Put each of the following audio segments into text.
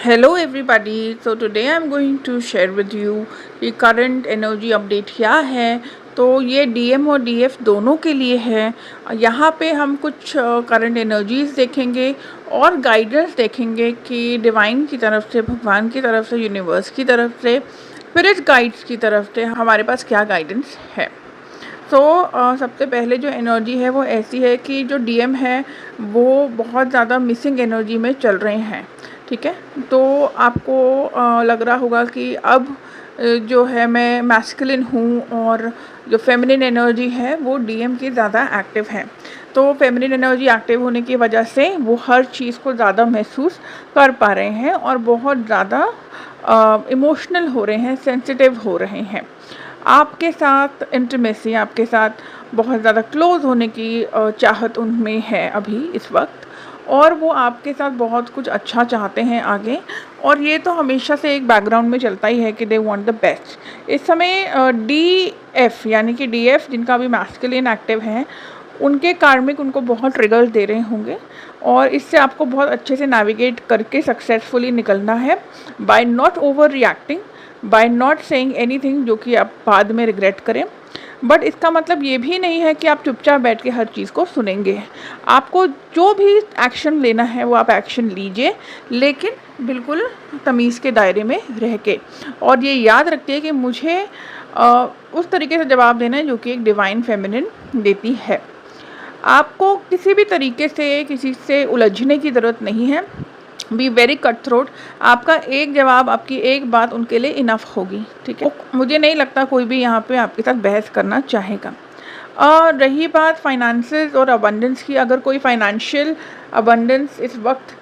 Hello everybody. So today I'm going to share with you कि current energy update क्या है। तो ये डीएम और डीएफ दोनों के लिए है। यहाँ पे हम कुछ करंट एनर्जीज देखेंगे और गाइडेंस देखेंगे कि डिवाइन की तरफ से, भगवान की तरफ से, यूनिवर्स की तरफ से, स्पिरिट गाइड्स की तरफ से हमारे पास क्या गाइडेंस है। तो सबसे पहले जो एनर्जी है वो ऐसी है कि जो डीएम है वो बहुत ज़्यादा मिसिंग एनर्जी में चल रहे हैं। ठीक है, तो आपको लग रहा होगा कि अब जो है मैं मैस्कुलिन हूँ और जो फेमिनिन एनर्जी है वो डीएम की ज़्यादा एक्टिव है। तो फेमिनिन एनर्जी एक्टिव होने की वजह से वो हर चीज़ को ज़्यादा महसूस कर पा रहे हैं और बहुत ज़्यादा इमोशनल हो रहे हैं, सेंसिटिव हो रहे हैं। आपके साथ इंटीमेसी, आपके साथ बहुत ज़्यादा क्लोज होने की चाहत उनमें है अभी इस वक्त, और वो आपके साथ बहुत कुछ अच्छा चाहते हैं आगे। और ये तो हमेशा से एक बैकग्राउंड में चलता ही है कि दे वांट द बेस्ट। इस समय डी एफ यानी कि डी एफ जिनका अभी मैस्कुलिन एक्टिव है, उनके कार्मिक उनको बहुत ट्रिगर्स दे रहे होंगे और इससे आपको बहुत अच्छे से नेविगेट करके सक्सेसफुली निकलना है by not overreacting, by not saying anything जो कि आप बाद में रिग्रेट करें। बट इसका मतलब ये भी नहीं है कि आप चुपचाप बैठ के हर चीज़ को सुनेंगे। आपको जो भी एक्शन लेना है वो आप एक्शन लीजिए, लेकिन बिल्कुल तमीज़ के दायरे में रह के। और ये याद रखिए कि मुझे उस तरीके से जवाब देना है जो कि एक डिवाइन फेमिनिन देती है। आपको किसी भी तरीके से किसी से उलझने की ज़रूरत नहीं है। Be very cut throat. आपका एक जवाब, आपकी एक बात उनके लिए इनफ होगी। ठीक है, मुझे नहीं लगता कोई भी यहाँ पे आपके साथ बहस करना चाहेगा। और रही बात फाइनेंसेस और अबंडेंस की, अगर कोई फाइनेंशियल अबंडेंस इस वक्त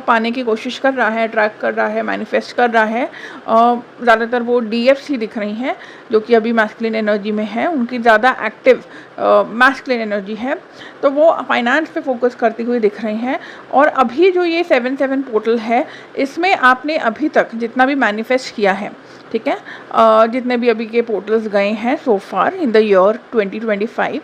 पाने की कोशिश कर रहा है, ट्रैक कर रहा है, मैनिफेस्ट कर रहा है, ज़्यादातर वो डीएफ ही दिख रही हैं जो कि अभी मैस्कुलिन एनर्जी में है, उनकी ज़्यादा एक्टिव मैस्कुलिन एनर्जी है, तो वो फाइनेंस पे फोकस करती हुई दिख रही हैं। और अभी जो ये 7-7 पोर्टल है, इसमें आपने अभी तक जितना भी मैनिफेस्ट किया है, ठीक है, जितने भी अभी के पोर्टल्स गए हैं सो फार इन द ईयर 2025,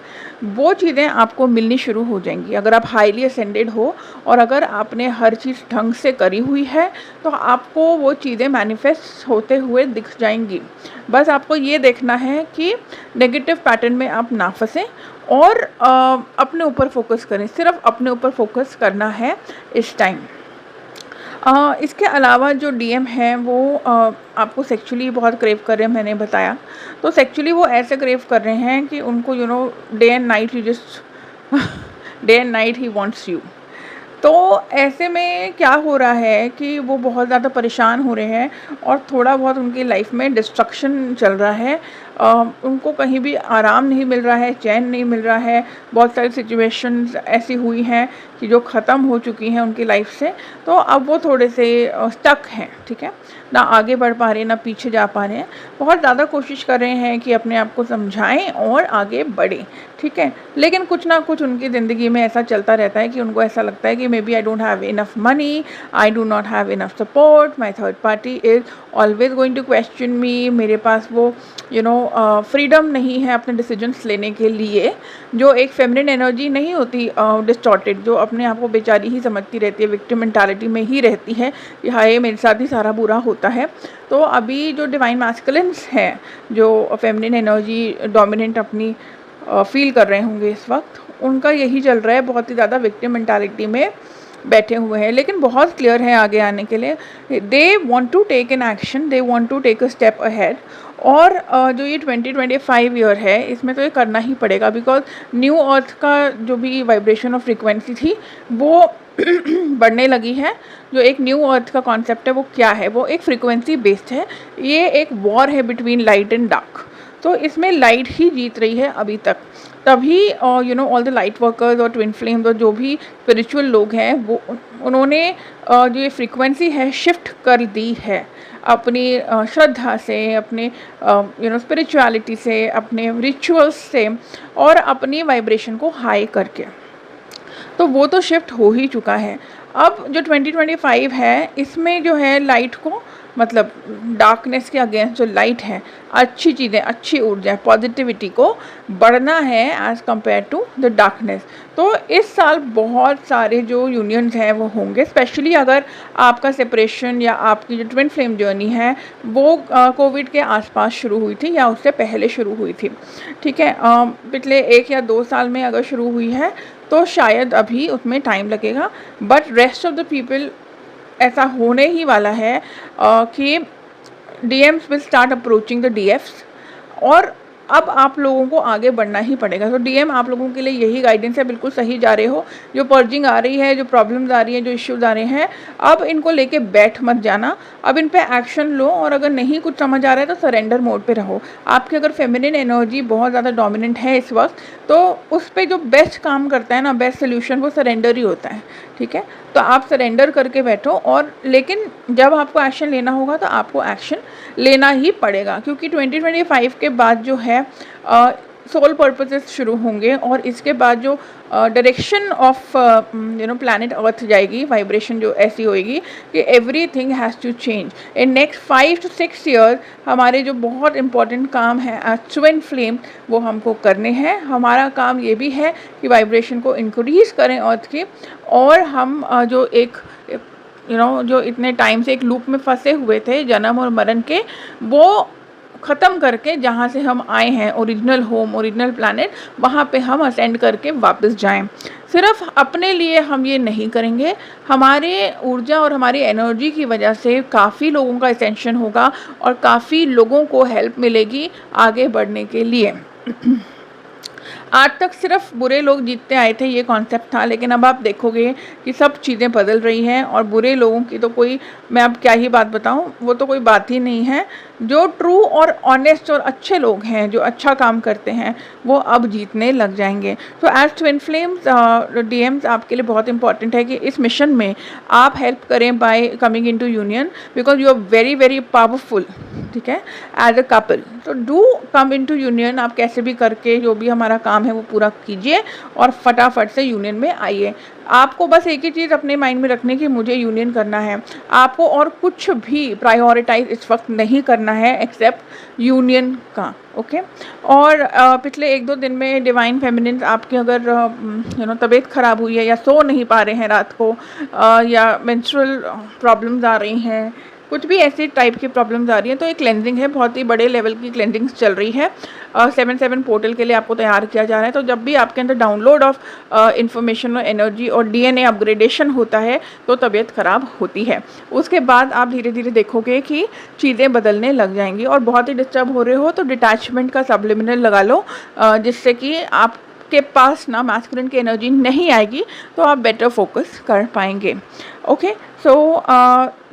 वो चीज़ें आपको मिलनी शुरू हो जाएंगी अगर आप हाईली असेंडेड हो और अगर आपने हर चीज़ ढंग से करी हुई है, तो आपको वो चीज़ें मैनिफेस्ट होते हुए दिख जाएंगी। बस आपको ये देखना है कि नेगेटिव पैटर्न में आप ना फंसें और अपने ऊपर फोकस करें, सिर्फ अपने ऊपर फोकस करना है इस टाइम। इसके अलावा जो डीएम है वो आपको सेक्सुअली बहुत क्रेव कर रहे हैं, मैंने बताया। तो सेक्सुअली वो ऐसे क्रेव कर रहे हैं कि उनको day and night he just day and night he wants you. तो ऐसे में क्या हो रहा है कि वो बहुत ज़्यादा परेशान हो रहे हैं और थोड़ा बहुत उनकी लाइफ में डिस्ट्रक्शन चल रहा है। उनको कहीं भी आराम नहीं मिल रहा है, चैन नहीं मिल रहा है। बहुत सारी सिचुएशंस ऐसी हुई हैं कि जो ख़त्म हो चुकी हैं उनकी लाइफ से, तो अब वो थोड़े से स्टक हैं। ठीक है, ना आगे बढ़ पा रहे हैं, ना पीछे जा पा रहे हैं। बहुत ज़्यादा कोशिश कर रहे हैं कि अपने आप को समझाएं और आगे बढ़ें। ठीक है, लेकिन कुछ ना कुछ उनकी ज़िंदगी में ऐसा चलता रहता है कि उनको ऐसा लगता है कि maybe I don't have enough money, I do not have enough support, my third party is always going to question me. मेरे पास वो फ्रीडम नहीं है अपने डिसीजंस लेने के लिए। जो एक फेमिनिन एनर्जी नहीं होती डिस्टॉर्टेड, जो अपने आप को बेचारी ही समझती रहती है, विक्टिम मेंटालिटी में ही रहती है कि हाय मेरे साथ ही सारा बुरा होता है। तो अभी जो डिवाइन मैस्कुलिन्स हैं, जो फेमिनिन एनर्जी डोमिनेंट अपनी फील कर रहे होंगे इस वक्त, उनका यही चल रहा है, बहुत ही ज़्यादा विक्टिम मेंटालिटी में बैठे हुए हैं। लेकिन बहुत क्लियर है आगे आने के लिए, they want to take an action, they want to take a step ahead. और जो ये 2025 ईयर है, इसमें तो ये करना ही पड़ेगा, बिकॉज न्यू अर्थ का जो भी वाइब्रेशन और फ्रीक्वेंसी थी वो बढ़ने लगी है। जो एक न्यू अर्थ का कॉन्सेप्ट है वो क्या है, वो एक फ्रीक्वेंसी बेस्ड है। ये एक वॉर है बिटवीन लाइट एंड डार्क, तो इसमें लाइट ही जीत रही है अभी तक। तभी ऑल द लाइट वर्कर्स और ट्विन फ्लेम्स और जो भी स्पिरिचुअल लोग हैं, वो उन्होंने जो ये फ्रीक्वेंसी है शिफ्ट कर दी है अपनी श्रद्धा से, अपने स्पिरिचुअलिटी से, अपने रिचुअल्स से और अपनी वाइब्रेशन को हाई करके। तो वो तो शिफ्ट हो ही चुका है। अब जो 2025 है इसमें जो है लाइट को, मतलब डार्कनेस के अगेंस्ट जो लाइट है, अच्छी चीज़ें, अच्छी ऊर्जा, पॉजिटिविटी को बढ़ना है as compare to the darkness. तो इस साल बहुत सारे जो यूनियंस हैं वो होंगे, स्पेशली अगर आपका सेपरेशन या आपकी जो ट्विन फ्लेम जर्नी है वो कोविड के आसपास शुरू हुई थी या उससे पहले शुरू हुई थी, ठीक है। पिछले 1 या 2 साल में अगर शुरू हुई है तो शायद अभी उसमें टाइम लगेगा, but rest of the people ऐसा होने ही वाला है कि DMs will start approaching the DFs, और अब आप लोगों को आगे बढ़ना ही पड़ेगा। तो DM आप लोगों के लिए यही गाइडेंस है, बिल्कुल सही जा रहे हो। जो पर्जिंग आ रही है, जो प्रॉब्लम्स आ रही हैं, जो इश्यूज आ रहे हैं, अब इनको लेके बैठ मत जाना, अब इन पे एक्शन लो, और अगर नहीं कुछ समझ आ रहा है तो सरेंडर मोड पे रहो। आपकी अगर फेमिनिन एनर्जी बहुत ज़्यादा डोमिनेंट है इस वक्त, तो उस पर जो बेस्ट काम करता है ना, बेस्ट सोल्यूशन, वो सरेंडर ही होता है, ठीक है। तो आप सरेंडर करके बैठो, और लेकिन जब आपको एक्शन लेना होगा तो आपको एक्शन लेना ही पड़ेगा, क्योंकि 2025 के बाद जो है सोल पर्पसेस शुरू होंगे, और इसके बाद जो डायरेक्शन ऑफ प्लैनेट अर्थ जाएगी, वाइब्रेशन जो ऐसी होएगी कि everything has to change in next 5 to 6 years. हमारे जो बहुत इंपॉर्टेंट काम है एज ट्विन फ्लेम, वो हमको करने हैं। हमारा काम ये भी है कि वाइब्रेशन को इंक्रीज करें अर्थ की, और हम जो एक जो इतने टाइम से एक लूप में फंसे हुए थे जन्म और मरण के, वो ख़त्म करके जहाँ से हम आए हैं, ओरिजिनल होम, ओरिजिनल प्लैनेट, वहाँ पे हम असेंड करके वापस जाएं। सिर्फ अपने लिए हम ये नहीं करेंगे, हमारे ऊर्जा और हमारी एनर्जी की वजह से काफ़ी लोगों का असेंशन होगा और काफ़ी लोगों को हेल्प मिलेगी आगे बढ़ने के लिए। आज तक सिर्फ बुरे लोग जीतते आए थे, ये कॉन्सेप्ट था, लेकिन अब आप देखोगे कि सब चीज़ें बदल रही हैं, और बुरे लोगों की तो कोई, मैं अब क्या ही बात बताऊं, वो तो कोई बात ही नहीं है। जो ट्रू और ऑनेस्ट और अच्छे लोग हैं, जो अच्छा काम करते हैं, वो अब जीतने लग जाएंगे। तो एज ट्विन फ्लेम्स, DMs आपके लिए बहुत इंपॉर्टेंट है कि इस मिशन में आप हेल्प करें by coming into union, because you are very very powerful, ठीक है, एज अ कपल। तो डू कम इनटू यूनियन, आप कैसे भी करके जो भी हमारा काम है वो पूरा कीजिए और फटाफट से यूनियन में आइए। आपको बस एक ही चीज़ अपने माइंड में रखने की, मुझे यूनियन करना है। आपको और कुछ भी प्रायोरिटाइज इस वक्त नहीं करना है एक्सेप्ट यूनियन का, ओके। और पिछले 1-2 दिन में डिवाइन फेमिनिन आपकी अगर तबीयत ख़राब हुई है, या सो नहीं पा रहे हैं रात को, या मेंस्ट्रुअल प्रॉब्लम्स आ रही हैं, कुछ भी ऐसे टाइप की प्रॉब्लम्स आ रही हैं, तो एक क्लेंजिंग है, बहुत ही बड़े लेवल की क्लेंजिंग चल रही है। 7/7 पोर्टल के लिए आपको तैयार किया जा रहा है। तो जब भी आपके अंदर डाउनलोड ऑफ इंफॉर्मेशन और एनर्जी और DNA अपग्रेडेशन होता है तो तबीयत ख़राब होती है। उसके बाद आप धीरे धीरे देखोगे कि चीज़ें बदलने लग जाएंगी। और बहुत ही डिस्टर्ब हो रहे हो तो डिटैचमेंट का सब्लिमिनल लगा लो, जिससे कि आप के पास ना मैस्कुलिन की एनर्जी नहीं आएगी, तो आप बेटर फोकस कर पाएंगे, ओके। सो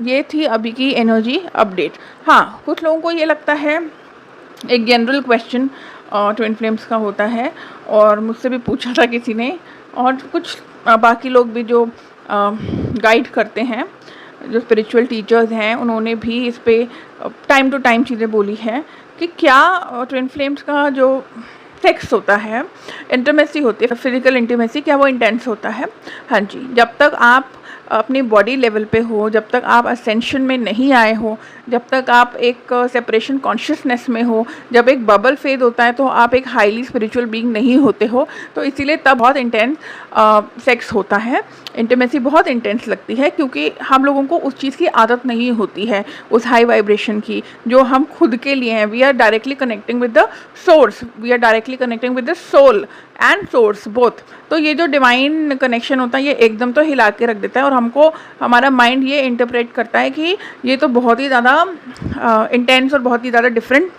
ये थी अभी की एनर्जी अपडेट। हाँ, कुछ लोगों को ये लगता है, एक जनरल क्वेश्चन ट्विन फ्लेम्स का होता है, और मुझसे भी पूछा था किसी ने, और कुछ बाकी लोग भी जो गाइड करते हैं, जो स्पिरिचुअल टीचर्स हैं, उन्होंने भी इस पे टाइम टू टाइम चीज़ें बोली है कि क्या ट्विन फ्लेम्स का जो सेक्स होता है, इंटीमेसी होती है, फिजिकल इंटीमेसी, क्या वो इंटेंस होता है? हाँ जी, जब तक आप अपनी बॉडी लेवल पे हो, जब तक आप असेंशन में नहीं आए हो, जब तक आप एक सेपरेशन कॉन्शियसनेस में हो, जब एक बबल फेज होता है तो आप एक हाईली स्पिरिचुअल बीइंग नहीं होते हो। तो इसीलिए तब बहुत इंटेंस सेक्स होता है, इंटीमेसी बहुत इंटेंस लगती है, क्योंकि हम लोगों को उस चीज़ की आदत नहीं होती है, उस हाई वाइब्रेशन की जो हम खुद के लिए हैं। We are directly connecting with the source, we are directly connecting with the soul and source both. तो ये जो डिवाइन कनेक्शन होता है, ये एकदम तो हिला के रख देता है, और हमको हमारा माइंड ये इंटरप्रेट करता है कि ये तो बहुत ही ज़्यादा इंटेंस और बहुत ही ज़्यादा different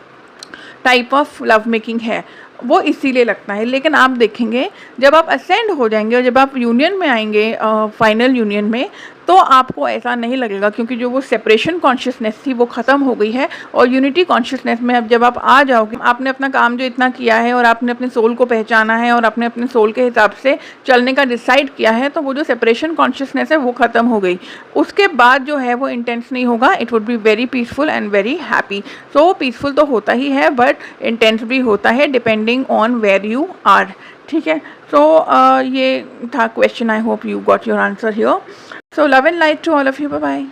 type of love making है, वो इसीलिए लगता है। लेकिन आप देखेंगे जब आप असेंड हो जाएंगे और जब आप यूनियन में आएंगे, फाइनल यूनियन में, तो आपको ऐसा नहीं लगेगा, क्योंकि जो वो सेपरेशन कॉन्शियसनेस थी वो ख़त्म हो गई है, और यूनिटी कॉन्शियसनेस में अब जब आप आ जाओगे, आपने अपना काम जो इतना किया है और आपने अपने सोल को पहचाना है और आपने अपने सोल के हिसाब से चलने का डिसाइड किया है, तो वो जो सेपरेशन कॉन्शियसनेस है वो ख़त्म हो गई। उसके बाद जो है वो इंटेंस नहीं होगा, it would be very peaceful and very happy. So peaceful तो होता ही है, बट इंटेंस भी होता है, depending on where you are, ठीक है। सो ये था question, I hope you got your answer here. So love and light to all of you, bye bye.